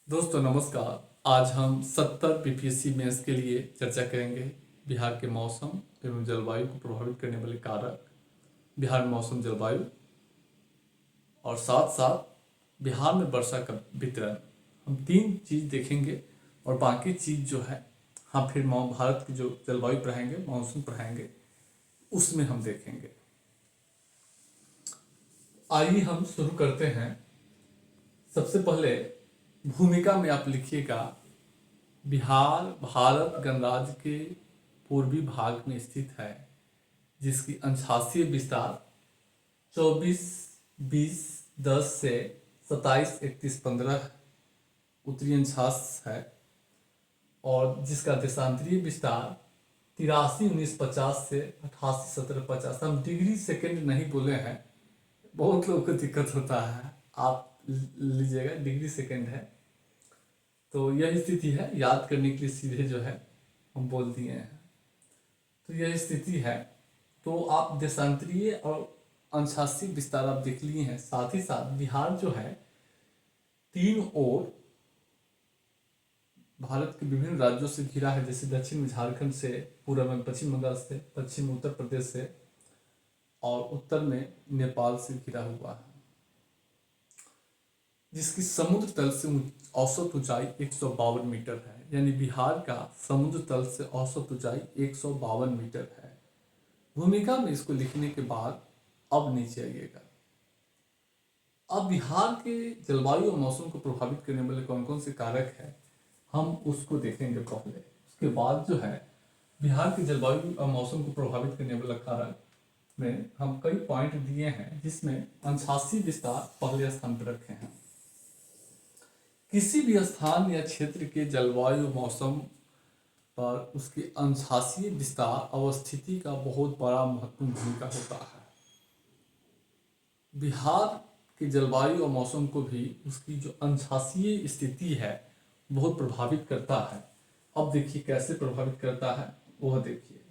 दोस्तों नमस्कार। आज हम 70 बीपीएससी मेंस के लिए चर्चा करेंगे। बिहार के मौसम एवं जलवायु को प्रभावित करने वाले कारक, बिहार में मौसम जलवायु और साथ साथ बिहार में वर्षा का वितरण। हम तीन चीज़ देखेंगे और बाकी चीज़ जो है हम फिर भारत की जो जलवायु पढ़ाएंगे, मानसून पढ़ाएंगे, उसमें हम देखेंगे। आइए हम शुरू करते हैं। सबसे पहले भूमिका में आप लिखिएगा, बिहार भारत गणराज्य के पूर्वी भाग में स्थित है, जिसकी अंशासीय विस्तार 24-20-10 से 27-31-15 उत्तरी अंशांश है और जिसका देशांतरीय विस्तार 83-19-50 से 88-17-50। हम डिग्री सेकेंड नहीं बोले हैं, बहुत लोगों को दिक्कत होता है, आप लीजिएगा डिग्री सेकेंड है। तो यह स्थिति है, याद करने के लिए सीधे जो है हम बोल दिए हैं। तो यह स्थिति है। तो आप देशांतरीय और अंशांशीय विस्तार आप देख लिए हैं। साथ ही साथ बिहार जो है तीन ओर भारत के विभिन्न राज्यों से घिरा है, जैसे दक्षिण में झारखंड से, पूर्व में पश्चिम बंगाल से, पश्चिम में उत्तर प्रदेश से और उत्तर में नेपाल से घिरा हुआ है, जिसकी समुद्र तल से औसत ऊंचाई 152 मीटर है। यानी बिहार का समुद्र तल से औसत ऊंचाई 152 मीटर है। भूमिका में इसको लिखने के बाद अब नीचे आइएगा। अब बिहार के जलवायु और मौसम को प्रभावित करने वाले कौन कौन से कारक हैं, हम उसको देखेंगे पहले। उसके बाद जो है बिहार के जलवायु और मौसम को प्रभावित करने वाला कारक में हम कई पॉइंट दिए हैं, जिसमें अंशांशीय विस्तार पहले स्थान पर रखे हैं। किसी भी स्थान या क्षेत्र के जलवायु मौसम पर उसके अंशांशीय विस्तार अवस्थिति का बहुत बड़ा महत्वपूर्ण भूमिका होता है। बिहार के जलवायु और मौसम को भी उसकी जो अंशांशीय स्थिति है बहुत प्रभावित करता है। अब देखिए कैसे प्रभावित करता है, वह देखिए।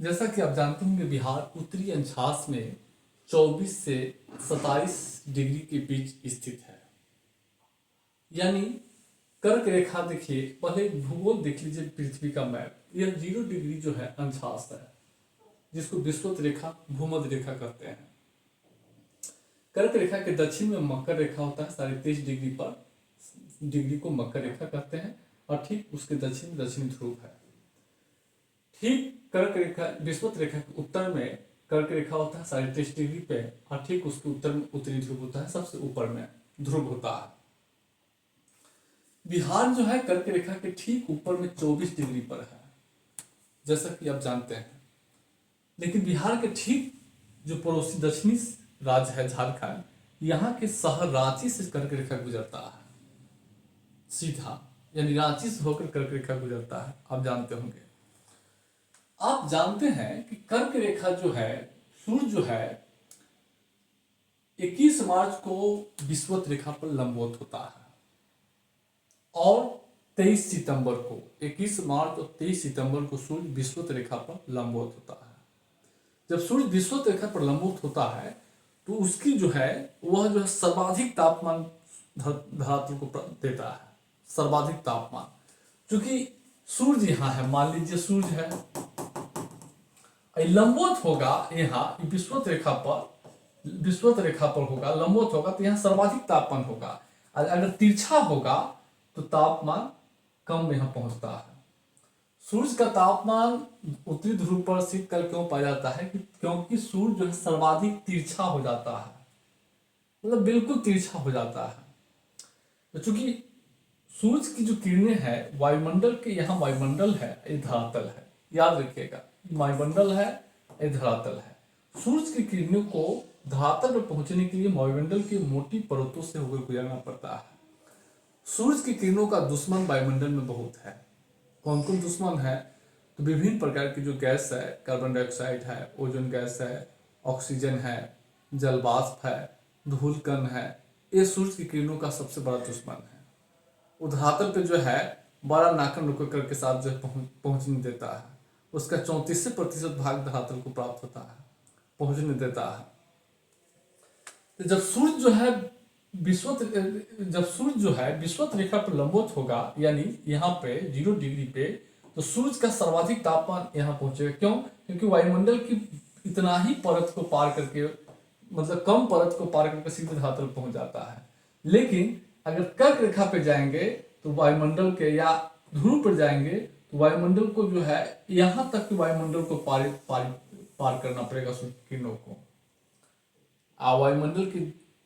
जैसा कि आप जानते होंगे, बिहार उत्तरी अंशांश में 24 से 27 डिग्री के बीच स्थित है। यानी कर्क रेखा देखिए, पहले भूगोल देख लीजिए, पृथ्वी का मैप। यह 0 डिग्री जो है अंशांश है, जिसको विषुवत रेखा, भूमध्य रेखा कहते हैं। कर्क रेखा के दक्षिण में मकर रेखा होता है, 23.5 डिग्री पर, डिग्री को मकर रेखा कहते हैं। और ठीक उसके दक्षिण में दक्षिणी ध्रुव है। ठीक कर्क रेखा, विषुवत रेखा के उत्तर में कर्क रेखा होता है 23.5 डिग्री पे, और ठीक उसके उत्तर में उत्तरी ध्रुव होता है, सबसे ऊपर में ध्रुव होता है। बिहार जो है कर्क रेखा के ठीक ऊपर में 24 डिग्री पर है, जैसा कि आप जानते हैं। लेकिन बिहार के ठीक जो पड़ोसी दक्षिणी राज्य है झारखंड, यहाँ के शहर रांची से कर्क रेखा गुजरता है सीधा, यानी रांची से होकर कर्क रेखा गुजरता है, आप जानते होंगे। आप जानते हैं कि कर्क रेखा जो है, सूर्य जो है 21 मार्च को विषुवत रेखा पर लंबवत होता है और 23 सितंबर को, 21 मार्च और 23 सितंबर को सूर्य विषुवत रेखा पर लंबवत होता है। जब सूर्य विषुवत रेखा पर लंबवत होता है तो उसकी जो है वह जो है सर्वाधिक तापमान धरातल को देता है, सर्वाधिक तापमान। क्योंकि सूर्य यहाँ है, मान लीजिए सूर्य है, लंबवत होगा यहाँ विषुवत रेखा पर, विषुवत रेखा पर होगा, लंबवत होगा तो यहाँ सर्वाधिक तापमान होगा। अगर तिरछा होगा तो तापमान कम यहाँ पहुंचता है। सूर्य का तापमान उत्तरी ध्रुव पर शीतकाल क्यों पाया जाता है? क्योंकि सूर्य जो है सर्वाधिक तिरछा हो जाता है, मतलब बिल्कुल तिरछा हो जाता है। तो चूंकि सूर्य की जो किरणें हैं वायुमंडल के, यहाँ वायुमंडल है, ये धरातल है, याद रखिएगा, वायुमंडल है, ये धरातल है। सूर्य की किरणों को धरातल पर पहुंचने के लिए वायुमंडल की मोटी परतों से होकर गुजरना पड़ता है। सूर्य की किरणों का दुश्मन वायुमंडल में बहुत है। कौन कौन दुश्मन है? तो विभिन्न प्रकार की जो गैस है, कार्बन डाइऑक्साइड है, ओजोन गैस है, ऑक्सीजन है, जलवाष्प है, धूल कण है, ये सूर्य की किरणों का सबसे बड़ा दुश्मन है। वो धरातल पे जो है बड़ा नाकन नुक्कड़ के साथ जो पहुंचने देता है, उसका 34% भाग धरातल को प्राप्त होता है, पहुंचने देता है। तो जब सूर्य जो है विषुवत जब सूर्य जो है विषुवत रेखा पर लंबवत होगा, यानी यहाँ पे 0 डिग्री पे, तो सूर्य का सर्वाधिक तापमान यहाँ पहुंचेगा। क्यों? क्योंकि वायुमंडल की इतना ही परत को पार करके, मतलब कम परत को पार करके सीधे धरातल पहुंच जाता है। लेकिन अगर कर्क रेखा पे जाएंगे तो वायुमंडल के, या ध्रुव पर जाएंगे तो वायुमंडल को जो है यहाँ तक के वायुमंडल को पार करना पड़ेगा सूर्य की किरणों को। वायुमंडल की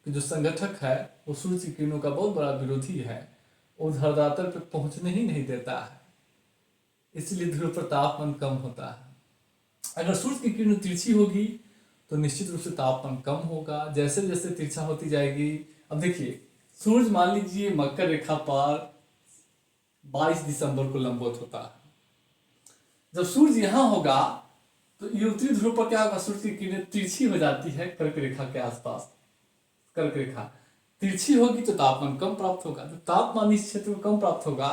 जो संगठक है वो सूर्य की किरणों का बहुत बड़ा विरोधी है, वो धरातल पर पहुंचने ही नहीं देता है, इसलिए ध्रुव पर तापमान कम होता है। अगर सूर्य की किरण तिरछी होगी तो निश्चित रूप से तापमान कम होगा, जैसे जैसे तिरछा होती जाएगी। अब देखिए, सूर्य मान लीजिए मकर रेखा पर 22 दिसंबर को लंबवत होता है। जब सूर्य यहाँ होगा तो ये उत्तरी ध्रुव पर क्या होगा, सूर्य की किरणें तिरछी हो जाती है कर्क रेखा के आसपास। कर्क रेखा तिरछी होगी तो तापमान कम प्राप्त होगा। जब तापमान इस क्षेत्र में कम प्राप्त होगा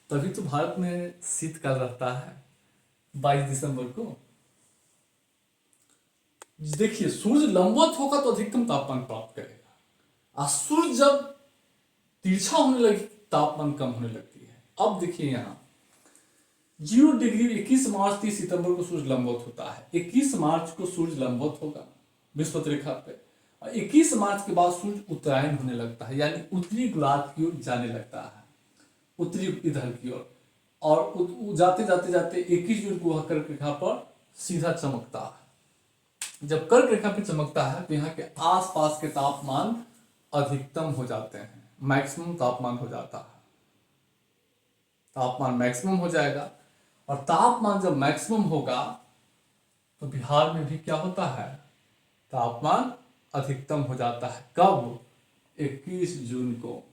तभी तो भारत में शीतकाल रहता है 22 दिसंबर को। देखिए, सूर्य लंबवत होगा तो अधिकतम तापमान प्राप्त करेगा, और सूर्य जब तिरछा होने लगे तापमान कम होने लगती है। अब देखिए यहाँ 0 डिग्री 21 मार्च 30 सितंबर को सूर्य लंबवत होता है। 21 मार्च को सूर्य लंबवत होगा विषुवत रेखा पे, और 21 मार्च के बाद सूर्य उत्तरायण होने लगता है, यानी उत्तरी गोलार्ध की ओर जाने लगता है, उत्तरी इधर की ओर। और जाते जाते जाते 21 जून को वह कर्क रेखा पर सीधा चमकता है। जब कर्क रेखा पर चमकता है तो यहाँ के आसपास के तापमान अधिकतम हो जाते हैं, मैक्सिमम तापमान हो जाता है। तापमान मैक्सिमम हो जाएगा, और तापमान जब मैक्सिमम होगा तो बिहार में भी क्या होता है, तापमान अधिकतम हो जाता है। कब? 21 जून को।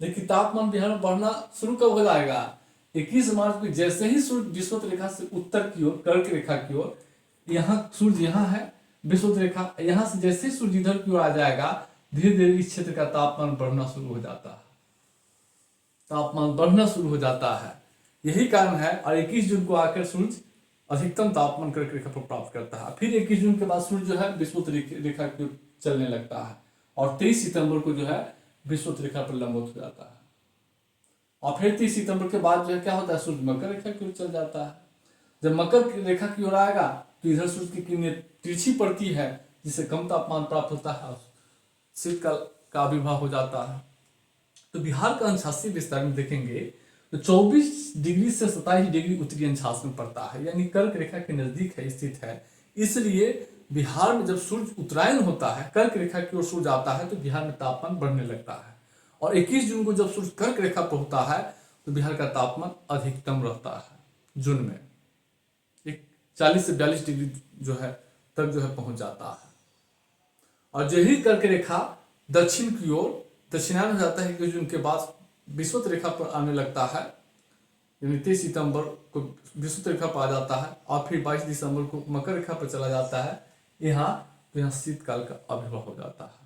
देखिए, तापमान बिहार में बढ़ना शुरू कब हो जाएगा? 21 मार्च को जैसे ही सूर्य विषुवत रेखा से उत्तर की ओर, कर्क रेखा की ओर, यहाँ सूर्य यहाँ है विषुवत रेखा, यहाँ से जैसे ही सूर्य इधर की ओर आ जाएगा, धीरे धीरे इस क्षेत्र का तापमान बढ़ना शुरू हो जाता है। तापमान बढ़ना शुरू हो जाता है, यही कारण है। और 21 जून को आकर सूर्य अधिकतम तापमान कर्क रेखा पर प्राप्त करता है। फिर 21 जून के बाद सूर्य जो है विषुवत रेखा की ओर चलने लगता है, और 23 सितंबर को जो है विषुवत रेखा पर लंबवत हो जाता है। और फिर 30 सितंबर के बाद जो है क्या होता है, सूर्य मकर रेखा की ओर चल जाता है। जब मकर रेखा की ओर आएगा तो इधर सूर्य की किरणें तिरछी पड़ती है, जिससे कम तापमान प्राप्त होता है, शीतकाल का आविर्भाव हो जाता है। तो बिहार का अंशासी विस्तार में देखेंगे तो 24 डिग्री से 27 डिग्री उत्तरी अंशास में पड़ता है, यानी कर्क रेखा के नजदीक है स्थित है। इसलिए बिहार में जब सूर्य उत्तरायण होता है, कर्क रेखा की ओर सूर्य आता है, तो बिहार में तापमान बढ़ने लगता है। और 21 जून को जब सूर्य कर्क रेखा पर होता है तो बिहार का तापमान अधिकतम रहता है। जून में 40 से 42 डिग्री जो है तक जो है पहुंच जाता है। और यही कर्क रेखा दक्षिण की ओर दक्षिणायन हो जाता है, 21 जून के बाद विषुवत रेखा पर आने लगता है, यानी 23 सितंबर को विषुवत रेखा पर आ जाता है, और फिर 22 दिसंबर को मकर रेखा पर चला जाता है। यहाँ शीतकाल का आविर्भाव हो जाता है।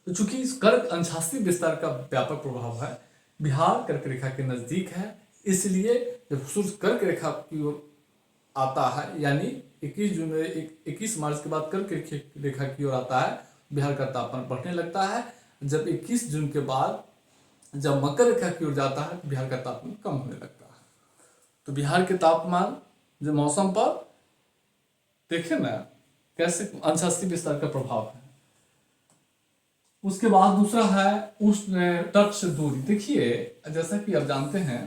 तो चूंकि इस कर्क अंशासी विस्तार का व्यापक प्रभाव है, बिहार कर्क रेखा के नजदीक है, इसलिए जब सूर्य कर्क रेखा की ओर आता है, यानी 21 मार्च के बाद कर्क रेखा की ओर आता है, बिहार का तापमान बढ़ने लगता है। जब 21 जून के बाद जब मकर रेखा की ओर जाता है तो बिहार का तापमान कम होने लगता है। तो बिहार के तापमान जो मौसम पर देखे ना कैसे अंशासी विस्तार का प्रभाव है। उसके बाद दूसरा है उष्ण तट से दूरी। देखिए, जैसा कि आप जानते हैं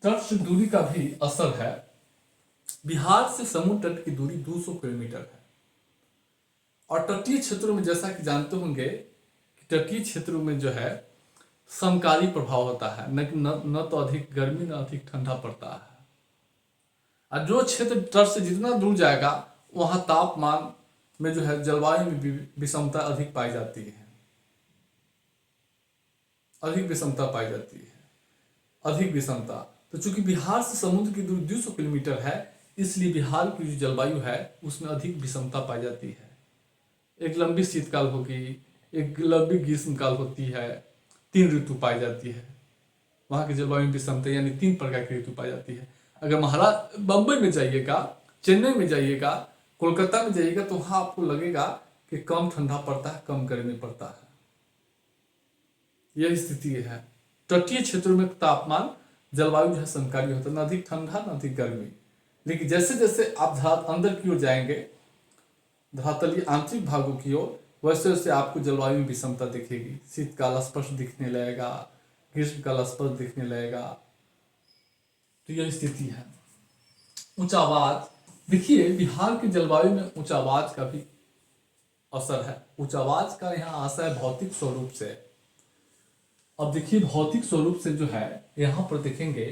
तट से दूरी का भी असर है। बिहार से समुद्र तट की दूरी 200 किलोमीटर है, और तटीय क्षेत्रों में जैसा कि जानते होंगे कि तटीय क्षेत्रों में जो है समकालीन प्रभाव होता है, न तो अधिक गर्मी न अधिक ठंडा पड़ता है। और जो क्षेत्र तट से जितना दूर जाएगा वहां तापमान में जो है जलवायु में विषमता अधिक पाई जाती है, अधिक विषमता पाई जाती है, अधिक विषमता। तो चूंकि बिहार से समुद्र की दूरी 200 किलोमीटर है, इसलिए बिहार की जो जलवायु है उसमें अधिक विषमता पाई जाती है। एक लंबी शीतकाल होगी, एक लंबी ग्रीष्मकाल होती है, 3 ऋतु पाई जाती है। वहाँ की जलवायु विषमता यानी 3 प्रकार की ऋतु पाई जाती है। अगर बम्बई में जाइएगा, चेन्नई में जाइएगा, कोलकाता में जाइएगा तो वहां आपको लगेगा कि कम ठंडा पड़ता है, कम गर्मी पड़ता है। यह स्थिति है। तटीय क्षेत्रों में तापमान जलवायु जो है समकालीन होता है, न अधिक ठंडा न अधिक गर्मी। लेकिन जैसे जैसे आप अंदर की ओर जाएंगे, धरातलीय आंतरिक भागों की ओर, वैसे वैसे आपको जलवायु में विषमता दिखेगी। शीतकाल स्पष्ट दिखने लगेगा, ग्रीष्मकाल स्पष्ट दिखने लगेगा। तो यह स्थिति है। उच्च आवाज, देखिए बिहार की जलवायु में उच्च आवाज का भी असर है। उच्च आवाज का यहाँ आशय भौतिक स्वरूप से। अब देखिए भौतिक स्वरूप से जो है यहाँ पर देखेंगे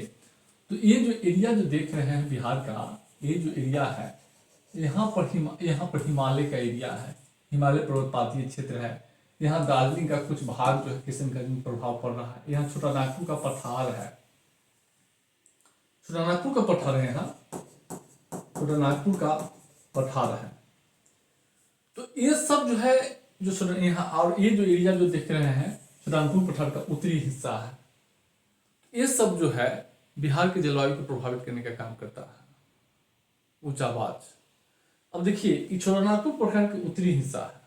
तो ये जो एरिया जो देख रहे हैं बिहार का, ये जो एरिया है यहाँ पर हिमालय का एरिया है, हिमालय पर्वतपातीय क्षेत्र है। यहाँ दार्जिलिंग का कुछ भाग जो है किशनगंज में प्रभाव पड़ रहा है। यहाँ छोटा नागपुर का पठार है, छोटा नागपुर का पठार है, यहाँ छोटा नागपुर का पठार है। तो ये सब जो है जो यहाँ, और ये जो एरिया जो देख रहे हैं छोटानागपुर पठार का उत्तरी हिस्सा है। ये सब जो है बिहार की जलवायु को प्रभावित करने का काम करता है, उच्च आवाज। अब देखिए ये छोटानागपुर पठार का उत्तरी हिस्सा है,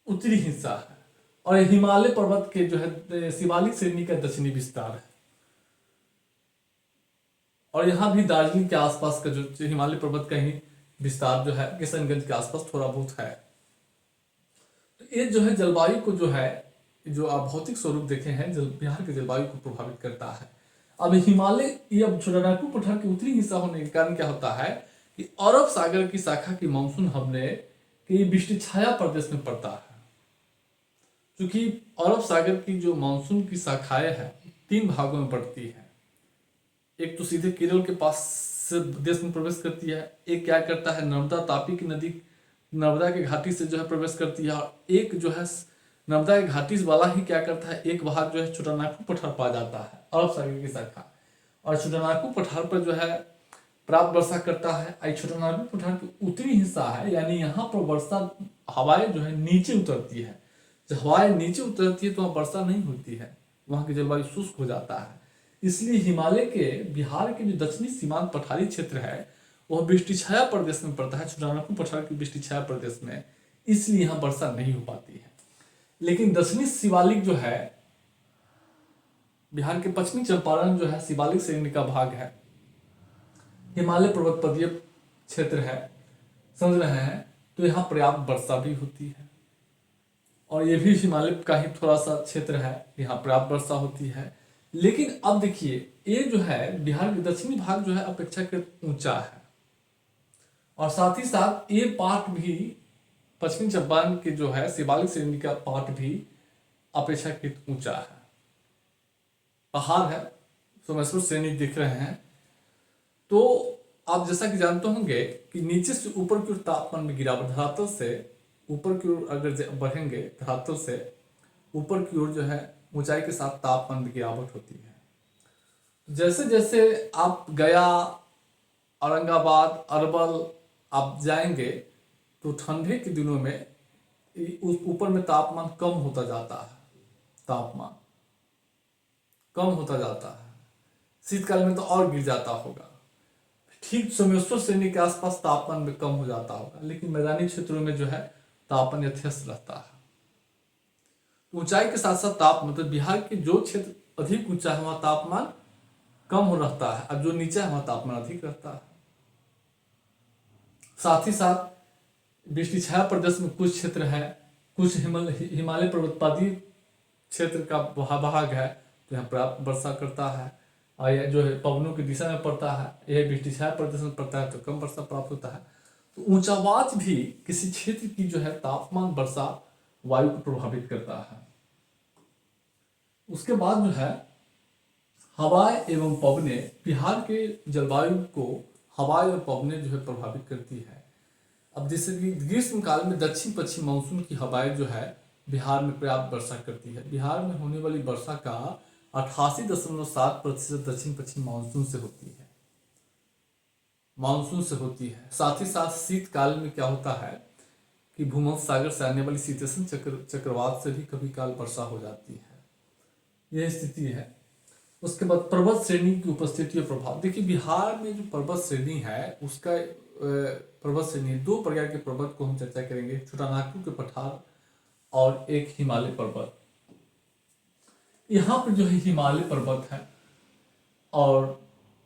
उत्तरी हिस्सा है, और हिमालय पर्वत के जो है शिवालिक श्रेणी का दक्षिणी विस्तार है। और यहाँ भी दार्जिलिंग के आसपास का जो हिमालय पर्वत का ही विस्तार जो है किशनगंज के आसपास थोड़ा बहुत है। तो ये जो है जलवायु को जो है, जो आप भौतिक स्वरूप देखे हैं, बिहार के जलवायु को प्रभावित करता है। अब हिमालय, ये अब छोटानागपुर पठार के उत्तरी हिस्सा होने के कारण क्या होता है कि अरब सागर की शाखा की मानसून हमले के वृष्टि छाया प्रदेश में पड़ता है। क्योंकि अरब सागर की जो मानसून की शाखाएं है 3 भागों में पड़ती है। एक तो सीधे केरल के पास से देश में प्रवेश करती है, एक क्या करता है नर्मदा तापी की नदी, नर्मदा के घाटी से जो है प्रवेश करती है, और एक जो है नर्मदा के घाटी वाला ही क्या करता है, एक भाग जो है छोटानागपुर पठार पा जाता है, अरब सागर की शाखा, और छोटानागपुर पठार पर जो है प्राप्त वर्षा करता है। छोटानागपुर पठार की उत्तरी हिस्सा है, यानी यहाँ पर वर्षा हवाएं जो है नीचे उतरती है। जब हवाएं नीचे उतरती है तो वहाँ वर्षा नहीं होती है, वहाँ की जलवायु शुष्क हो जाता है। इसलिए हिमालय के बिहार के जो दक्षिणी सीमांत पठारी क्षेत्र है वह वृष्टि छाया प्रदेश में पड़ता है, छोटानागपुर पठार की वृष्टि छाया प्रदेश में, इसलिए यहाँ वर्षा नहीं हो पाती है। लेकिन दक्षिणी शिवालिक जो है बिहार के पश्चिमी चंपारण जो है शिवालिक श्रेणी का भाग है, हिमालय पर्वतपदीय क्षेत्र है, समझ रहे हैं, तो यहाँ पर्याप्त वर्षा भी होती है। और ये भी हिमालय का ही थोड़ा सा क्षेत्र है, यहाँ पर्याप्त वर्षा होती है। लेकिन अब देखिए ये जो है बिहार के दक्षिणी भाग जो है अपेक्षाकृत ऊंचा है, और साथ ही साथ ये पार्ट भी पश्चिमी चंपारण के जो है शिवालिक श्रेणी का पार्ट भी अपेक्षाकृत ऊंचा है, पहाड़ है, सोमेश्वर श्रेणी दिख रहे हैं। तो आप जैसा कि जानते होंगे कि नीचे से ऊपर की ओर तापमान में गिरावट, धरातल से ऊपर की ओर अगर बढ़ेंगे, धरातल से ऊपर की ओर जो है ऊंचाई के साथ तापमान में गिरावट होती है। जैसे जैसे आप गया, औरंगाबाद, अरवल आप जाएंगे तो ठंडे के दिनों में उस ऊपर में तापमान कम होता जाता है, तापमान कम होता जाता है। शीतकाल में तो और गिर जाता होगा। ठीक सोमेश्वर श्रेणी के आसपास तापमान में कम हो जाता होगा, लेकिन मैदानी क्षेत्रों में जो है तापमान यथेष्ट रहता है। ऊंचाई के साथ साथ ताप, मतलब बिहार के जो क्षेत्र अधिक ऊंचा है वहां तापमान कम हो रहता है, और जो नीचा है वहां तापमान अधिक रहता है। साथ ही साथ वृष्टि छाया प्रदेश में कुछ क्षेत्र है, कुछ हिमालय पर्वतपाती क्षेत्र का भाग है तो यहाँ पर्याप्त वर्षा करता है, और यह जो है पवनों की दिशा में पड़ता है, यह वृष्टि छाया प्रदेश में पड़ता है तो कम वर्षा प्राप्त होता है। तो ऊंचावाच भी किसी क्षेत्र की जो है तापमान, वर्षा, वायु को प्रभावित करता है। उसके बाद जो है हवाएं एवं पवने, बिहार के जलवायु को हवाएं और पवने जो है प्रभावित करती है। अब जैसे कि ग्रीष्म काल में दक्षिण पश्चिम मानसून की हवाएं जो है बिहार में पर्याप्त वर्षा करती है। बिहार में होने वाली वर्षा का 88.7% दक्षिण पश्चिम मानसून से होती है, मानसून से होती है। साथ ही साथ शीतकाल में क्या होता है कि भूमध्य सागर से आने वाली शीतोष्ण चक्रवात से भी कभी काल वर्षा हो जाती है, यह स्थिति है। उसके बाद पर्वत श्रेणी की उपस्थिति और प्रभाव। देखिए बिहार में जो पर्वत श्रेणी है उसका पर्वत श्रेणी, दो प्रकार के पर्वत को हम चर्चा करेंगे, छोटानागपुर के पठार और एक हिमालय पर्वत। यहाँ पर जो है हिमालय पर्वत है और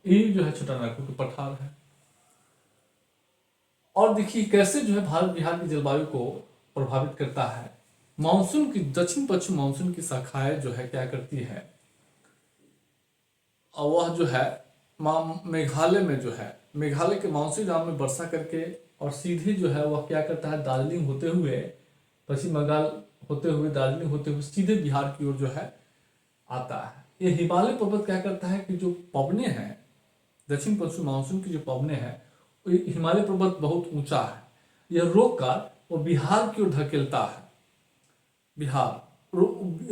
ये जो है छोटानागपुर के पठार है। और देखिए कैसे जो है भारत बिहार की जलवायु को प्रभावित करता है। मानसून की दक्षिण पश्चिम मानसून की शाखाएं जो है क्या करती है, और वह जो है मेघालय में जो है, मेघालय के मानसून जिलों में वर्षा करके और सीधे जो है वह क्या करता है, दार्जिलिंग होते हुए, पश्चिम बंगाल होते हुए, दार्जिलिंग होते हुए सीधे बिहार की ओर जो है आता है। ये हिमालय पर्वत क्या करता है कि जो पवने हैं, दक्षिण पश्चिम मानसून की जो पवने हैं, हिमालय पर्वत बहुत ऊंचा है, यह रोक कर वो बिहार की ओर धकेलता है, बिहार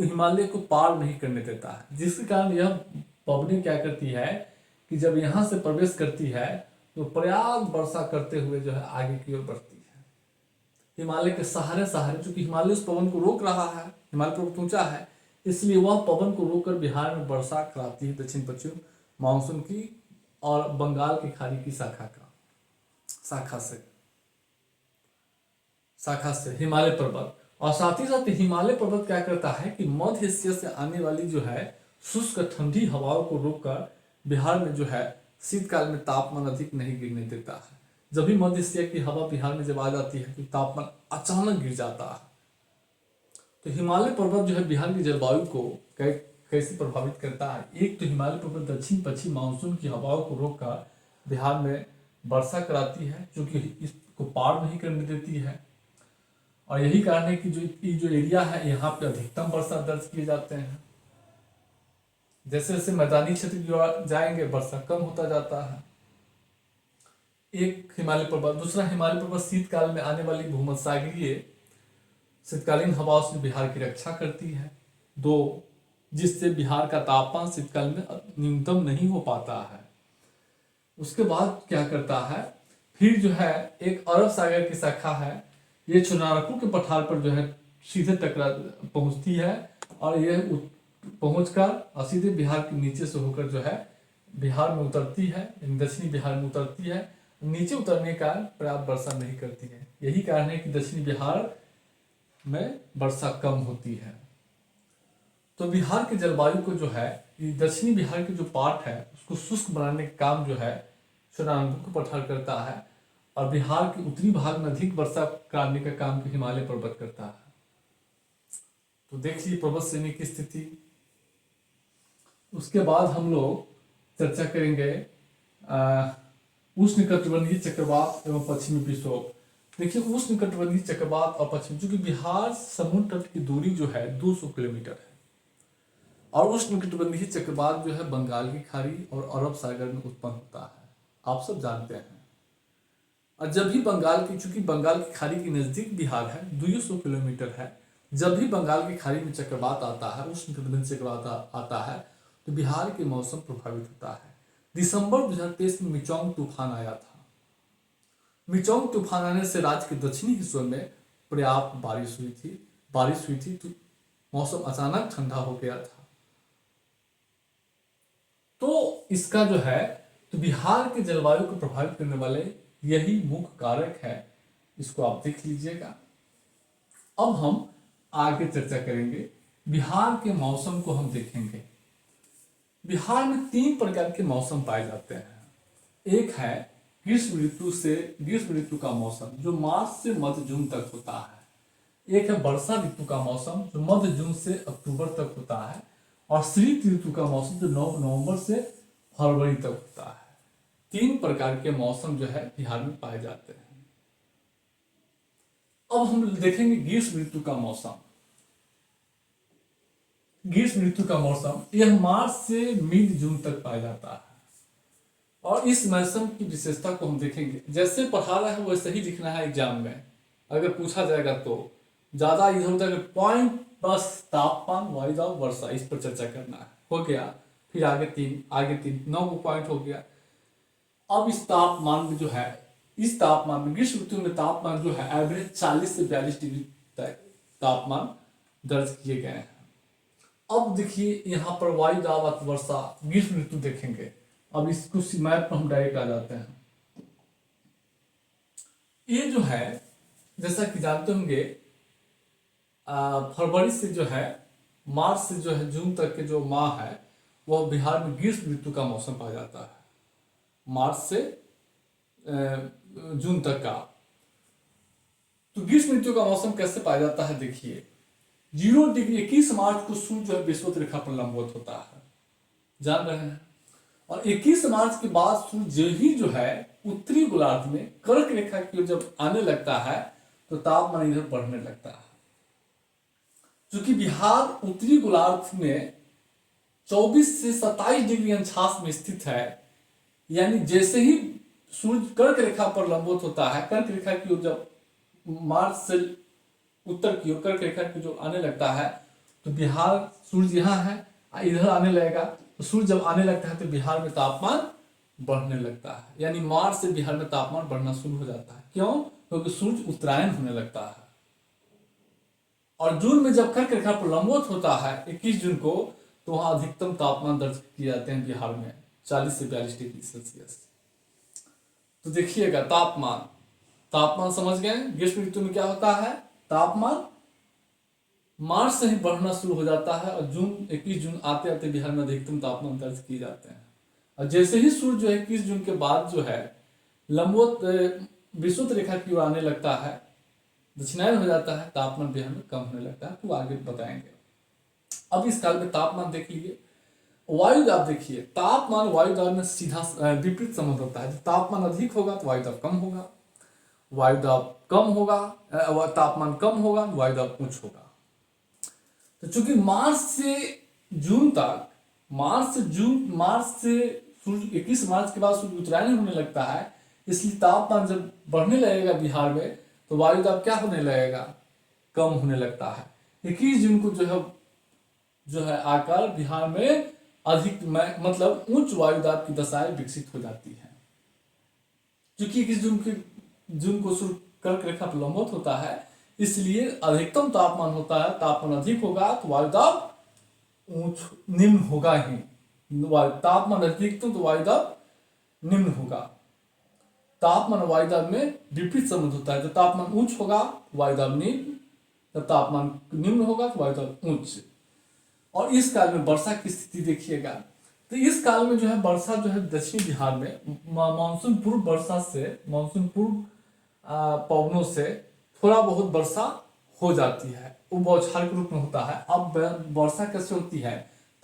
हिमालय को पार नहीं करने देता है, जिसके कारण यह पवनी क्या करती है कि जब यहाँ से प्रवेश करती है तो पर्याप्त वर्षा करते हुए जो है आगे की ओर बढ़ती है। हिमालय के सहारे सहारे, चूंकि हिमालय उस पवन को रोक रहा है, हिमालय पर्वत ऊंचा है, इसलिए वह पवन को रोककर बिहार में वर्षा कराती है दक्षिण पश्चिम मानसून की और बंगाल की खाड़ी की शाखा से हिमालय पर्वत। और साथ ही साथ हिमालय पर्वत क्या करता है कि मध्य एशिया से आने वाली जो है शुष्क ठंडी हवाओं को रोककर बिहार में जो है शीतकाल में तापमान अधिक नहीं गिरने देता है। जब भी मध्य एशिया की हवा बिहार में जब आ जाती है तो तापमान अचानक गिर जाता है। तो हिमालय पर्वत जो है बिहार की जलवायु को कैसे प्रभावित करता है। एक तो हिमालय पर्वत दक्षिण पश्चिम मानसून की हवाओं को रोककर बिहार में वर्षा कराती है, जो कि इसको पार नहीं करने देती है। और यही कारण है कि जो एरिया है यहाँ पे अधिकतम वर्षा दर्ज किए जाते हैं। जैसे जैसे मैदानी क्षेत्र की ओर जाएंगे वर्षा कम होता जाता है। एक हिमालय पर्वत। दूसरा हिमालय पर्वत शीतकाल में आने वाली भूमध्यसागरीय शीतकालीन हवाओं से बिहार की रक्षा करती है। दो, जिससे बिहार का तापमान शीतकाल में न्यूनतम नहीं हो पाता है। उसके बाद क्या करता है, फिर जो है एक अरब सागर की शाखा है, ये छोटानागपुर के पठार पर जो है सीधे टकरा पहुंचती है और ये पहुंचकर सीधे बिहार के नीचे से होकर जो है बिहार में उतरती है, दक्षिणी बिहार में उतरती है। नीचे उतरने का पर्याप्त वर्षा नहीं करती है। यही कारण है कि दक्षिणी बिहार में वर्षा कम होती है। तो बिहार के जलवायु को जो है, दक्षिणी बिहार के जो पार्ट है उसको शुष्क बनाने का काम जो है छोटानागपुर को पठार करता है और बिहार के उत्तरी भाग में अधिक वर्षा कराने का काम हिमालय पर्वत करता है। तो देख लीजिए पर्वत श्रेणी की स्थिति। उसके बाद हम लोग चर्चा करेंगे उष्णकटिबंधीय चक्रवात एवं पश्चिमी विक्षोभ। देखिए उष्णकटिबंधीय चक्रवात और पश्चिमी, चूंकि बिहार समुद्र तट की दूरी जो है 200 किलोमीटर है और उष्णकटिबंधीय चक्रवात जो है बंगाल की खाड़ी और अरब सागर में उत्पन्न होता है, आप सब जानते हैं। और जब भी चूंकि बंगाल की खाड़ी के नजदीक बिहार है, 200 किलोमीटर है, जब भी बंगाल की खाड़ी में चक्रवात आता है, उष्णकटिबंधीय चक्रवात आता है, तो बिहार के मौसम प्रभावित होता है। दिसंबर 2023 में मिचोंग तूफान आया था। मिचोंग तूफान आने से राज्य के दक्षिणी हिस्सों में पर्याप्त बारिश हुई थी तो मौसम अचानक ठंडा हो गया था। तो इसका जो है, तो बिहार के जलवायु को प्रभावित करने वाले यही मुख्य कारक है, इसको आप देख लीजिएगा। अब हम आगे चर्चा करेंगे, बिहार के मौसम को हम देखेंगे। बिहार में 3 प्रकार के मौसम पाए जाते हैं। एक है ग्रीष्म ऋतु का मौसम जो मार्च से मध्य जून तक होता है। एक है वर्षा ऋतु का मौसम जो मध्य जून से अक्टूबर तक होता है। और शीत ऋतु का मौसम जो नवंबर से फरवरी तक होता है। 3 प्रकार के मौसम जो है बिहार में पाए जाते हैं। अब हम देखेंगे ग्रीष्म ऋतु का मौसम। ग्रीष्म ऋतु का मौसम यह मार्च से मिड जून तक पाया जाता है। और इस मौसम की विशेषता को हम देखेंगे, जैसे पढ़ा रहा है वैसे ही लिखना है एग्जाम में। अगर पूछा जाएगा तो ज्यादा इधर उधर पॉइंट, बस तापमान, वायु दाब, वर्षा, इस पर चर्चा करना है। हो गया। फिर आगे तीन 9 पॉइंट हो गया। अब इस तापमान में जो है, इस तापमान में ग्रीष्म ऋतु में तापमान जो है एवरेज 40 से 42 डिग्री तक तापमान दर्ज किए गए हैं। अब देखिए यहाँ पर वायु दाब अति वर्षा ग्रीष्म ऋतु देखेंगे। अब इसको मैप पर हम डायरेक्ट आ जाते हैं। ये जो है जैसा कि जानते होंगे फरवरी से जो है मार्च से जो है जून तक के जो माह है वह बिहार में ग्रीष्म ऋतु का मौसम पाया जाता है। मार्च से जून तक का। तो ग्रीष्म ऋतु का मौसम कैसे पाया जाता है देखिए, 0 डिग्री 21 मार्च को सूर्य जो है विषुवत रेखा पर लंबवत होता है, जान रहे हैं। और 21 मार्च के बाद सूर्य ही जो है उत्तरी गोलार्ध में कर्क रेखा की ओर जब आने लगता है तो तापमान इधर बढ़ने लगता है। क्योंकि बिहार उत्तरी गोलार्ध में 24 से 27 डिग्री अंशांश में स्थित है, यानी जैसे ही सूर्य कर्क रेखा पर लंबवत होता है, कर्क रेखा की ओर जब मार्च से उत्तर की ओर कर्क रेखा की जो आने लगता है तो बिहार सूर्य यहाँ है, इधर आने लगेगा। तो सूर्य जब आने लगता है तो बिहार में तापमान बढ़ने लगता है, यानी मार्च से बिहार में तापमान बढ़ना शुरू हो जाता है। क्यों? क्योंकि सूर्य उत्तरायण होने लगता है। और जून में जब कर्क रेखा पर लंबवत होता है 21 जून को, तो वहां अधिकतम तापमान दर्ज किए जाते हैं बिहार में 40 से 42 डिग्री सेल्सियस। तो देखिएगा तापमान समझ गए। ग्रीष्म ऋतु में क्या होता है, तापमान मार्च से ही बढ़ना शुरू हो जाता है और 21 जून आते आते बिहार में अधिकतम तापमान दर्ज किए जाते हैं। और जैसे ही सूर्य जो है 21 जून के बाद जो है लंबवत विषुवत रेखा की ओर आने लगता है, दक्षिणायन हो जाता है, तापमान बिहार में कम होने लगता है। तो आगे बताएंगे। अब इस काल में तापमान देख लीजिए। वायुदाब देखिए, तापमान वायुदाब में सीधा विपरीत संबंध होता है। तापमान अधिक होगा तो वायुदाब कम होगा, वायुदाब कम होगा तापमान कम होगा, वायुदाब उच्च होगा। तो चूंकि मार्च से सूर्य 21 मार्च के बाद सूर्य उत्तरायण होने लगता है, इसलिए तापमान जब बढ़ने लगेगा बिहार में तो वायुदाब क्या होने लगेगा, कम होने लगता है। 21 जून को जो है आकर बिहार में अधिक मतलब उच्च वायुदाब की दशाएं विकसित हो जाती है। क्योंकि 21 जून को सूर्य कर्क रेखा पर लंबवत होता है, इसलिए अधिकतम तापमान होता है, तापमान अधिक होगा तो वायुदाब निम्न होगा ही। तापमान अधिकतम तो वायुदाब निम्न होगा। तापमान वायुदाब में विपरीत संबंध होता है। जब तापमान उच्च होगा वायुदाब निम्न, जब तापमान निम्न होगा तो वायुदाब उच्च। और इस काल में वर्षा की स्थिति देखिएगा। तो इस काल में जो है वर्षा जो है दक्षिणी बिहार में मानसून पूर्व वर्षा से मानसून पूर्व पवनों से थोड़ा बहुत वर्षा हो जाती है, वो बौछार के रूप में होता है। अब वर्षा कैसे होती है,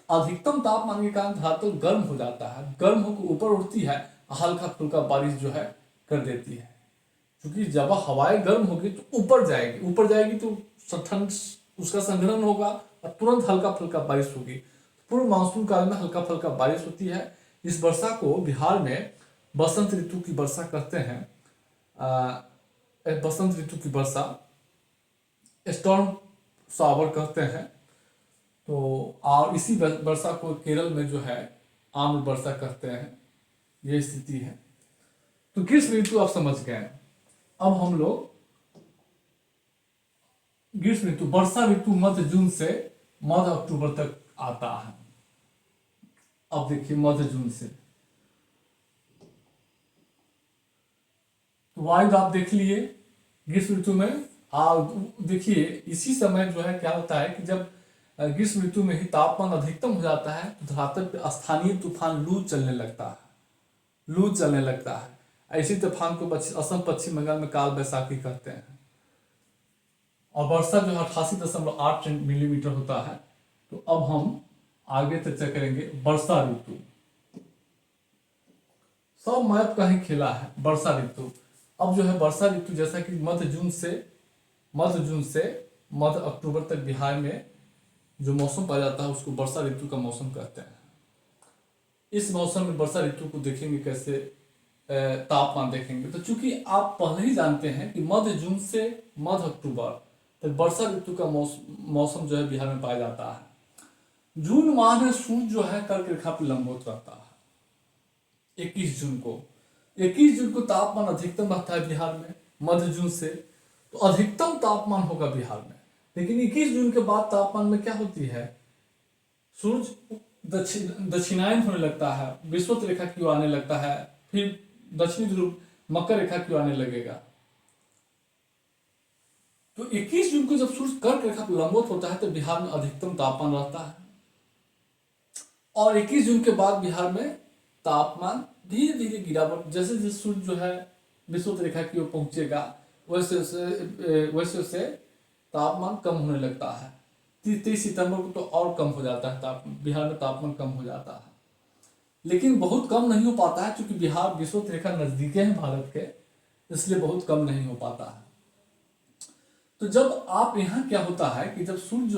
अधिकतम तापमान के कारण धरातल गर्म हो जाता है, गर्म होकर ऊपर उठती है, हल्का फुल्का बारिश जो है कर देती है। क्योंकि जब हवाएं गर्म होगी तो ऊपर जाएगी तो ठंड उसका संग्रहण होगा और तुरंत हल्का फुल्का बारिश होगी। पूर्व मानसून काल में हल्का फुल्का बारिश होती है। इस वर्षा को बिहार में बसंत ऋतु की वर्षा कहते हैं। बसंत ऋतु की वर्षा स्टॉर्म शावर कहते हैं। तो और इसी वर्षा को केरल में जो है आम्र वर्षा कहते हैं। ये स्थिति है। तो ग्रीष्म ऋतु आप समझ गए। अब हम लोग ग्रीष्म ऋतु, वर्षा ऋतु मध्य जून से मध्य अक्टूबर तक आता है। अब देखिए मध्य जून से वायुदाब देख लिए ग्रीष्म ऋतु में। देखिए इसी समय जो है क्या होता है कि जब ग्रीष्म ऋतु में ही तापमान अधिकतम हो जाता है तो धरातल पे स्थानीय तूफान लू चलने लगता है। ऐसी तूफान को असम पश्चिम बंगाल में काल बैसाखी कहते हैं। और वर्षा जो है 88.8 मिलीमीटर होता है। तो अब हम आगे चर्चा करेंगे वर्षा ऋतु। सब मैप का ही खेला है वर्षा ऋतु। अब जो है वर्षा ऋतु जैसा कि मध्य जून से मध्य अक्टूबर तक बिहार में जो मौसम पाया जाता है उसको वर्षा ऋतु का मौसम कहते हैं। इस मौसम में वर्षा ऋतु को देखेंगे कैसे, तापमान देखेंगे। तो चूंकि आप पहले ही जानते हैं कि मध्य जून से मध्य अक्टूबर तक वर्षा ऋतु का मौसम जो है बिहार में पाया जाता है। जून माह में सूर्य जो है कर्क रेखा पर लंबवत रहता है। 21 जून को तापमान अधिकतम रहता है बिहार में मध्य जून से, तो अधिकतम तापमान होगा बिहार में। लेकिन 21 जून के बाद तापमान में क्या होती है, सूरज दक्षिणायन होने लगता है, विषुवत रेखा की ओर आने लगता है, फिर दक्षिणी ध्रुव मकर रेखा की ओर आने लगेगा। तो 21 जून को जब सूर्य कर्क रेखा पर लंबवत होता है तो बिहार में अधिकतम तापमान रहता है, और 21 जून के बाद बिहार में तापमान धीरे धीरे गिरावट, जैसे जैसे सूर्य जो है विषुवत रेखा की ओर पहुंचेगा वैसे वैसे तापमान कम होने लगता है। 30 सितंबर को तो और कम हो जाता है, बिहार में तापमान कम हो जाता है, लेकिन बहुत कम नहीं हो पाता है क्योंकि बिहार विषुवत रेखा नजदीके हैं भारत के, इसलिए बहुत कम नहीं हो पाता है। तो जब आप यहाँ क्या होता है कि जब सूर्य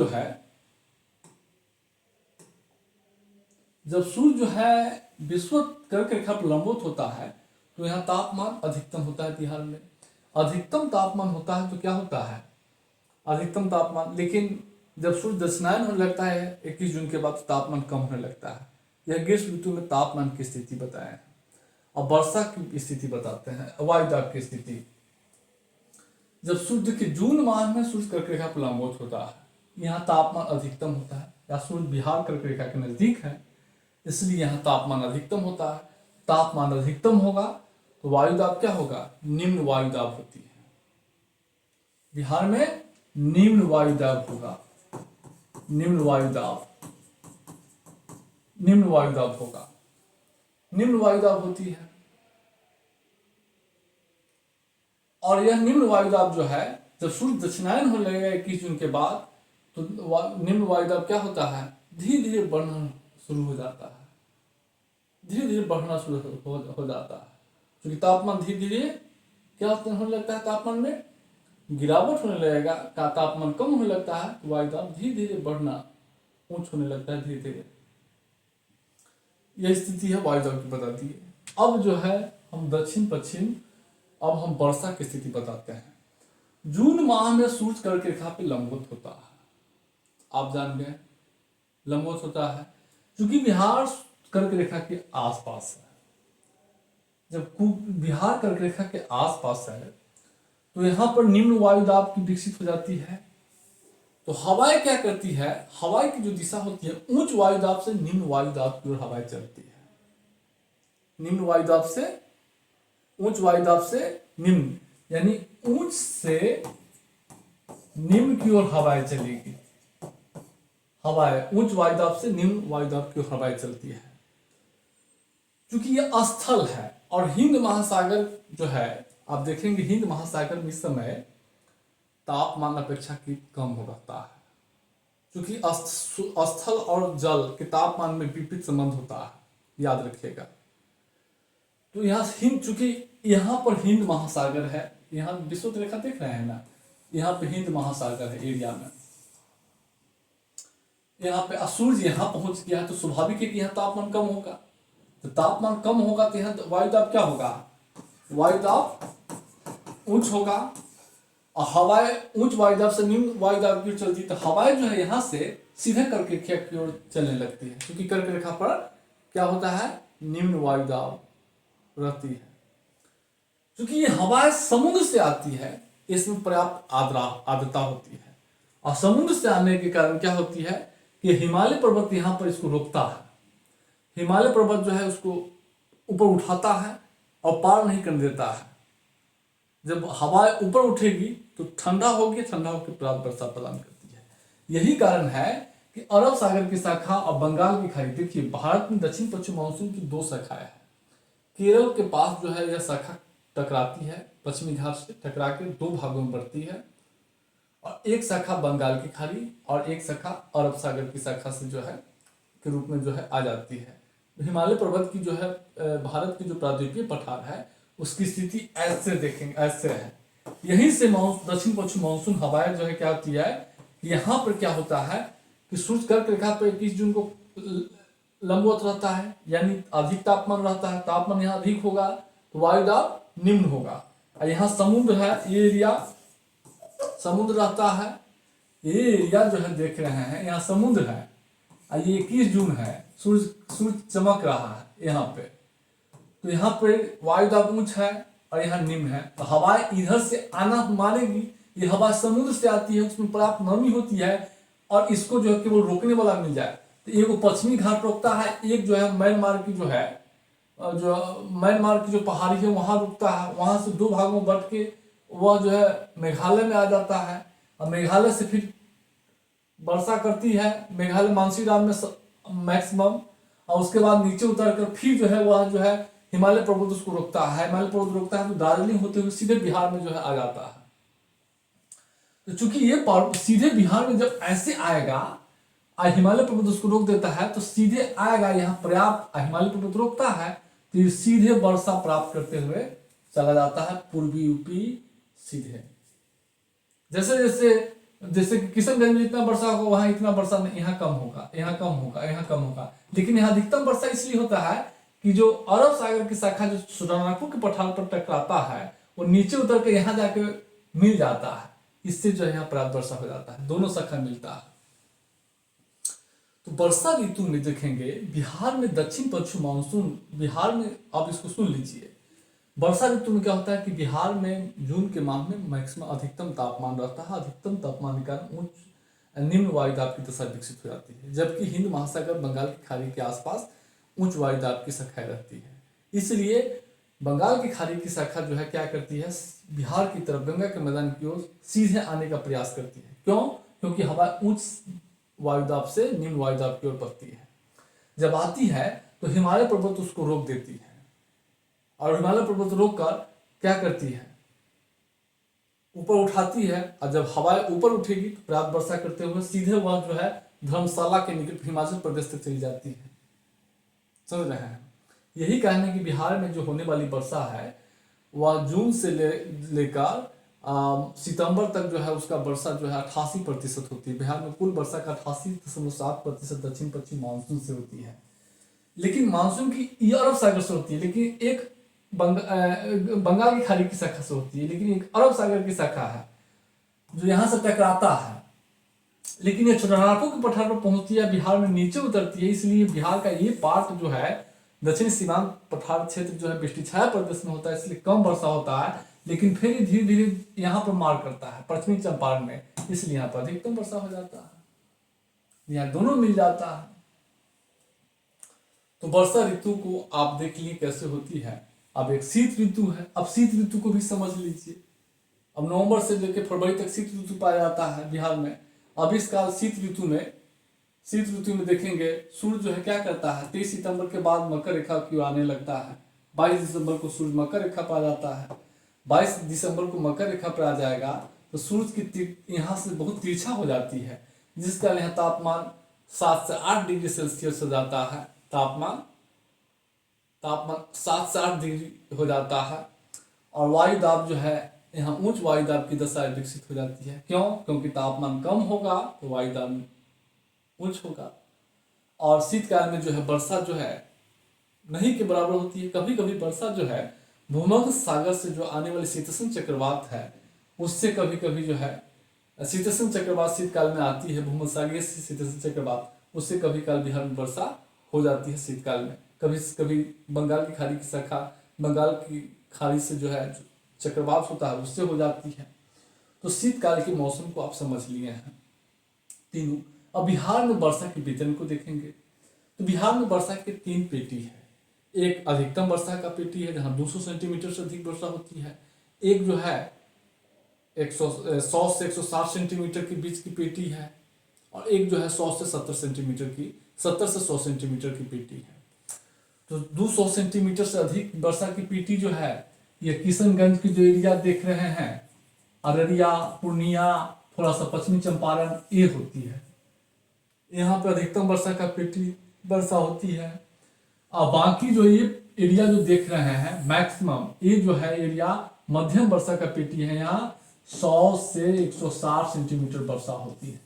जो है विषुवत कर्क रेखा पर लंबवत होता है तो यहाँ तापमान अधिकतम होता है बिहार में। अधिकतम तापमान होता है तो क्या होता है अधिकतम तापमान, लेकिन जब सूर्य दक्षिणायन होने लगता है 21 जून के बाद तो तापमान कम होने लगता है। यह ग्रीष्म ऋतु में तापमान की स्थिति बताए। अब वर्षा की स्थिति बताते हैं, वायुदाब की स्थिति। जब सूर्य के जून माह में सूर्य कर्क रेखा पर लंबवत होता है, यहाँ तापमान अधिकतम होता है, या सूर्य बिहार कर्क रेखा के नजदीक है इसलिए यहाँ तापमान अधिकतम होता है। तापमान अधिकतम होगा तो वायुदाब क्या होगा, निम्न वायुदाब होती है। बिहार में निम्न वायुदाब होगा, निम्न वायुदाब होगा, निम्न वायुदाब होती है। और यह निम्न वायुदाब जो है जब सूर्य दक्षिणायन होने लगेगा 21 जून के बाद तो निम्न वायुदाब क्या होता है, धीरे धीरे बढ़ना शुरू हो जाता है, धीरे धीरे बढ़ना शुरू हो जाता है, क्योंकि तापमान धीरे धीरे क्या होने लगता है, तापमान में गिरावट होने लगेगा, का तापमान कम होने लगता है तो वायुदाब धीरे धीरे बढ़ना ऊंच होने लगता है धीरे धीरे। यह स्थिति है वायुदाब की बताती है। अब जो है हम दक्षिण पश्चिम, अब हम वर्षा की स्थिति बताते हैं। जून माह में सूर्य कर्क रेखा पे लंबवत होता है, आप जान गए लंबवत होता है क्योंकि बिहार कर्क रेखा के आसपास है। जब बिहार कर्क रेखा के आसपास है तो यहाँ पर निम्न वायुदाब की विकसित हो जाती है। तो हवाएं क्या करती है, हवाएं की जो दिशा होती है उच्च वायुदाब से निम्न वायुदाब की ओर हवाएं चलती है, निम्न वायुदाब से उच्च वायुदाब से निम्न, यानी उच्च से निम्न की ओर हवाएं चलेगी। हवाएं उच्च वायुदाब से निम्न वायुदाब की ओर हवाएं चलती है। क्योंकि यह स्थल है और हिंद महासागर जो है, आप देखेंगे हिंद महासागर में इस समय तापमान अपेक्षाकृत कम हो रहता है, क्योंकि स्थल और जल के तापमान में विपरीत संबंध होता है, याद रखिएगा। तो यहाँ हिंद, चूंकि यहाँ पर हिंद महासागर है, यहाँ विषुवत रेखा देख रहे हैं ना, यहाँ पे हिंद महासागर है एरिया में, यहाँ पे सूर्य यहाँ पहुंच गया है तो स्वाभाविक है कि यहाँ तापमान कम होगा। तो तापमान कम होगा तो यहाँ वायुदाब क्या होगा, वायुदाब उच्च होगा और हवाएं उच्च वायुदाब से निम्न वायुदाब की ओर चलती है। तो हवाएं जो है यहाँ से सीधे कर्क रेखा की ओर चलने लगती है, क्योंकि कर्क रेखा पर क्या होता है, निम्न वायुदाब रहती है। क्योंकि ये हवाएं समुद्र से आती है, इसमें पर्याप्त आर्द्रता होती है, और समुद्र से आने के कारण क्या होती है कि हिमालय पर्वत यहाँ पर इसको रोकता है। हिमालय पर्वत जो है उसको ऊपर उठाता है और पार नहीं करने देता है। जब हवाएं ऊपर उठेगी तो ठंडा होगी, ठंडा होकर पर्याप्त वर्षा प्रदान करती है। यही कारण है कि अरब सागर की शाखा और बंगाल की खाड़ी, देखिए भारत में दक्षिण पश्चिम मानसून की 2 शाखाएं हैं। केरल के पास जो है यह शाखा टकराती है, पश्चिमी घाट से टकरा के 2 भागों में बढ़ती है, और एक शाखा बंगाल की खाड़ी और एक शाखा अरब सागर की शाखा से जो है के रूप में जो है आ जाती है। हिमालय पर्वत की जो है भारत की जो प्राद्वीपीय पठार है उसकी स्थिति ऐसे देखेंगे, ऐसे है। यहीं से दक्षिण पश्चिम मानसून हवाएं जो है क्या होती है, यहाँ पर क्या होता है कि सूर्य कर्क रेखा पर 21 जून को लंबवत रहता है, यानी अधिक तापमान रहता है। तापमान यहाँ अधिक होगा तो वायुदाब निम्न होगा। और यहाँ समुद्र है, ये एरिया समुद्र रहता है, ये एरिया जो है देख रहे हैं यहाँ समुद्र है। और ये 21 जून है, सूर्य चमक रहा है यहाँ पे, तो यहाँ पे वायुदाब उच्च है और यहाँ निम्न है। तो हवाएं इधर से आना मानेगी, ये हवा समुद्र से आती है, उसमें पर्याप्त नमी होती है और इसको जो है केवल रोकने वाला मिल जाए तो एक पश्चिमी घाट रुकता है, एक जो है म्यांमार की जो है जो म्यांमार की जो पहाड़ी है वहां रुकता है। वहां से दो भागों में बट के वह जो है मेघालय में आ जाता है, और मेघालय से फिर वर्षा करती है मेघालय मानसीराम में मैक्सिमम, और उसके बाद नीचे उतर कर फिर जो है वह जो है हिमालय पर्वत उसको रोकता है। हिमालय पर्वत रोकता है तो दार्जिलिंग होते हुए सीधे बिहार में जो है आ जाता है। तो चूंकि ये सीधे बिहार में जब ऐसे आएगा, हिमालय पर्वत उसको रोक देता है, तो सीधे आएगा यहाँ पर्याप्त, हिमालय पर्वत रोकता है तो ये सीधे वर्षा प्राप्त करते हुए चला जाता है पूर्वी यूपी सीधे। जैसे जैसे जैसे किशनगंज में इतना वर्षा होगा वहां इतना वर्षा नहीं, यहाँ कम होगा, यहाँ कम होगा, यहाँ कम होगा। लेकिन यहाँ अधिकतम वर्षा इसलिए होता है कि जो अरब सागर की शाखा जो सुरनारपुर के पठार पर टकराता है वो नीचे उतर के यहाँ जाके मिल जाता है, इससे जो है यहाँ पर्याप्त वर्षा हो जाता है, दोनों शाखा मिलता है। तो वर्षा ऋतु में देखेंगे बिहार में दक्षिण पश्चिम मानसून, बिहार में आप इसको सुन लीजिए, वर्षा ऋतु में क्या होता है कि बिहार में जून के माह में मैक्सिमम अधिकतम तापमान रहता है, अधिकतम तापमान के कारण उच्च निम्न वायुदाब की दशा विकसित हो जाती है, जबकि हिंद महासागर बंगाल की खाड़ी के आसपास उच्च वायुदाब की शाखाएं रहती है। इसलिए बंगाल की खाड़ी की शाखा जो है क्या करती है, बिहार की तरफ गंगा के मैदान की ओर सीधे आने का प्रयास करती है। क्यों? क्योंकि हवा उच्च वायुदाब से निम्न वायुदाब की ओर बढ़ती है। जब आती है तो हिमालय पर्वत उसको रोक देती है, और हिमालय पर्वत रोक कर क्या करती है, ऊपर उठाती है, और जब हवाएं ऊपर उठेगी तो पर्याप्त वर्षा करते हुए सीधे वह जो है धर्मशाला के निकट हिमाचल प्रदेश तक चली जाती है। समझ रहे हैं? यही कारण है कि बिहार में जो होने वाली वर्षा है वह जून से लेकर सितंबर तक जो है उसका वर्षा जो है 88% होती है। बिहार में कुल वर्षा का 88.7% दक्षिण पश्चिम मानसून से होती है। लेकिन मानसून की ये अरब सागर से होती है, लेकिन एक बंगाल की खाड़ी की शाखा से होती है, लेकिन एक अरब सागर की शाखा है जो यहाँ से टकराता है, लेकिन ये छोटानागपुर के पठार पर पहुंचती है, बिहार में नीचे उतरती है। इसलिए बिहार का ये पार्ट जो है दक्षिण सीमांत पठार क्षेत्र जो है वृष्टि छाया प्रदेश में होता है, इसलिए कम वर्षा होता है, लेकिन फिर धीरे धीरे यहाँ पर मार करता है पश्चिमी चंपारण में, इसलिए यहाँ पर अधिकतम वर्षा हो जाता है, यहाँ दोनों मिल जाता है। तो वर्षा ऋतु को आप देख लीजिए कैसे होती है। अब एक शीत ऋतु है, अब शीत ऋतु को भी समझ लीजिए। अब नवंबर से लेकर फरवरी तक शीत ऋतु पाया जाता है बिहार में। अब इस काल शीत ऋतु में देखेंगे सूर्य जो है क्या करता है, 23 सितंबर के बाद मकर रेखा की ओर आने लगता है। 22 दिसंबर को सूर्य मकर रेखा पर आ जाता है। 22 दिसंबर को मकर रेखा पर आ जाएगा तो सूर्य की यहाँ से बहुत तिरछा हो जाती है, जिस कारण यहाँ तापमान 7 से 8 डिग्री सेल्सियस हो जाता है। तापमान 7 से 8 डिग्री हो जाता है, और वायुदाब जो है यहाँ उच्च वायुदाब की दशा विकसित हो जाती है। क्यों? क्योंकि तापमान कम होगा तो वायुदाब उच्च होगा। और शीतकाल में जो है वर्षा जो है नहीं के बराबर होती है। कभी कभी वर्षा जो है भूमध्य सागर से जो आने वाली शीतोष्ण चक्रवात है उससे कभी कभी जो है शीतोष्ण चक्रवात शीतकाल में आती है, भूमध्य सागरीय शीतोष्ण चक्रवात, उससे कभी काल बिहार में वर्षा हो जाती है शीतकाल में। कभी कभी बंगाल की खाड़ी की शाखा, बंगाल की खाड़ी से जो है चक्रवात होता है उससे हो जाती है। तो शीतकाल के मौसम को आप समझ लिए हैं तीनों। अब बिहार में वर्षा के वितरण को देखेंगे तो बिहार में वर्षा के 3 पेटी है। एक अधिकतम वर्षा का पेटी है जहाँ 200 सेंटीमीटर से अधिक वर्षा होती है। एक जो है 100 से 160 सेंटीमीटर के बीच की पेटी है, और एक जो है 100 से 70 सेंटीमीटर की 70 से 100 सेंटीमीटर की पेटी है। तो 200 सेंटीमीटर से अधिक वर्षा की पेटी जो है ये किशनगंज की जो एरिया देख रहे हैं, अररिया, पूर्णिया, थोड़ा सा पश्चिमी चंपारण, ये होती है। यहाँ पे अधिकतम वर्षा का पेटी वर्षा होती है। और बाकी जो ये एरिया जो देख रहे हैं मैक्सिमम, ये जो है एरिया मध्यम वर्षा का पेटी है। यहाँ 100 से 160 सेंटीमीटर वर्षा होती है।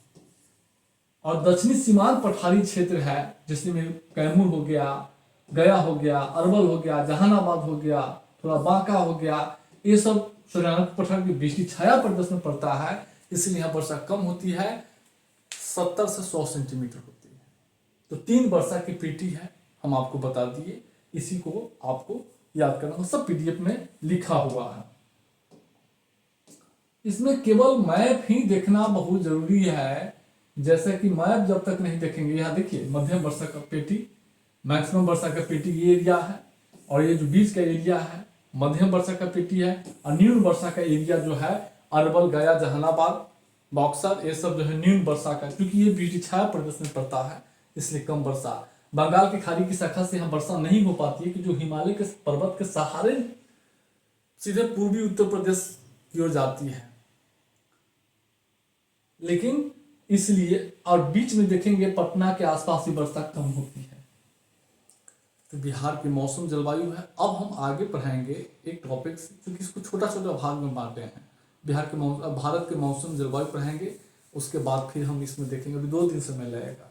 और दक्षिणी सीमांत पठारी क्षेत्र है जिसमें कैमूर हो गया, गया हो गया, अरवल हो गया, जहानाबाद हो गया, थोड़ा बांका हो गया, ये सब सूर्यास्त पठार की वृष्टि छाया प्रदेश में पड़ता है, इसलिए यहाँ वर्षा कम होती है, 70 से 100 सेंटीमीटर होती है। तो 3 वर्षा की पेटी है, हम आपको बता दिए। इसी को आपको याद करना, सब पीडीएफ में लिखा हुआ है। इसमें केवल मैप ही देखना बहुत जरूरी है जैसे कि मैप जब तक नहीं देखेंगे, यहाँ देखिए मध्यम वर्षा का पेटी, मैक्सिमम वर्षा का पेटी ये एरिया है, और ये जो बीच का एरिया है मध्यम वर्षा का पेटी है, और न्यून वर्षा का एरिया जो है अरवल, गया, जहानाबाद, बक्सर, ये सब जो है न्यून वर्षा का, क्योंकि ये बीटी छाया प्रदेश में पड़ता है इसलिए कम वर्षा। बंगाल की खाड़ी की शाखा से यहाँ वर्षा नहीं हो पाती है कि जो हिमालय के पर्वत के सहारे सीधे पूर्वी उत्तर प्रदेश की ओर जाती है, लेकिन इसलिए, और बीच में देखेंगे पटना के आसपास ही वर्षा कम होती है। तो बिहार की मौसम जलवायु है। अब हम आगे पढ़ाएंगे एक टॉपिक, क्योंकि इसको छोटा छोटा भाग में बांटे हैं। बिहार के भारत के मौसम जलवायु पढ़ाएंगे, उसके बाद फिर हम इसमें देखेंगे, अभी 2 दिन समय लगेगा।